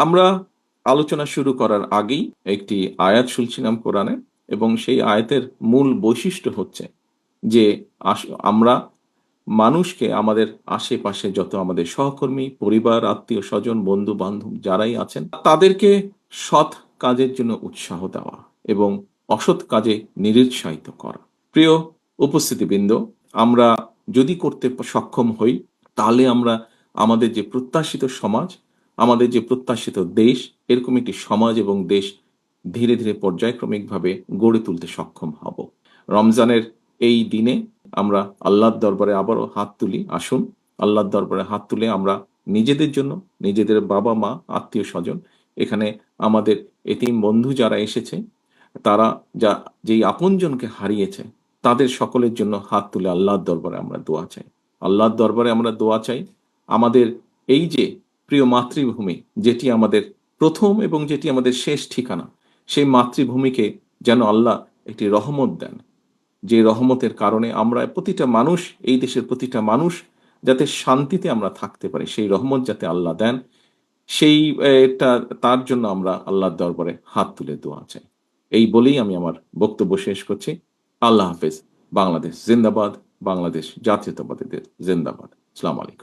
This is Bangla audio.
আমরা আলোচনা শুরু করার আগেই একটি আয়াত শুনছিলাম কোরআনে, এবং সেই আয়াতের মূল বৈশিষ্ট্য হচ্ছে যে আমরা মানুষকে আমাদের আশেপাশে যত আমাদের সহকর্মী, পরিবার, আত্মীয় স্বজন, বন্ধু বান্ধব যারাই আছেন তাদেরকে সৎ কাজের জন্য উৎসাহ দেওয়া এবং অসৎ কাজে নিরুৎসাহিত করা। প্রিয় উপস্থিতিবৃন্দ, আমরা যদি করতে সক্ষম হই তাহলে আমরা আমাদের যে প্রত্যাশিত সমাজ, আমাদের যে প্রত্যাশিত দেশ, এরকম একটি সমাজ এবং দেশ ধীরে ধীরে পর্যায়ক্রমিকভাবে গড়ে তুলতে সক্ষম হব। রমজানের এই দিনে আমরা আল্লাহর দরবারে আবারও হাত তুলি। আসুন আল্লাহর দরবারে হাত তুলে আমরা নিজেদের জন্য, নিজেদের বাবা মা, আত্মীয় স্বজন, এখানে আমাদের এতিম বন্ধু যারা এসেছে, তারা যেই আপনজনকে হারিয়েছে, তাদের সকলের জন্য হাত তুলে আল্লাহর দরবারে আমরা দোয়া চাই। আল্লাহর দরবারে আমরা দোয়া চাই আমাদের এই যে প্রিয় মাতৃভূমি, যেটি আমাদের প্রথম এবং যেটি আমাদের শেষ ঠিকানা, সেই মাতৃভূমিকে যেন আল্লাহ একটি রহমত দেন, যে রহমতের কারণে আমরা প্রতিটা মানুষ, এই দেশের প্রতিটা মানুষ যাতে শান্তিতে আমরা থাকতে পারি, সেই রহমত যাতে আল্লাহ দেন, সেই তার জন্য আমরা আল্লাহর দরবারে হাত তুলে দোয়া চাই। এই বলেই আমি আমার বক্তব্য শেষ করছি। আল্লাহ হাফেজ। বাংলাদেশ জিন্দাবাদ। বাংলাদেশ জাতীয়তাবাদীদের জিন্দাবাদ। আসসালামু আলাইকুম।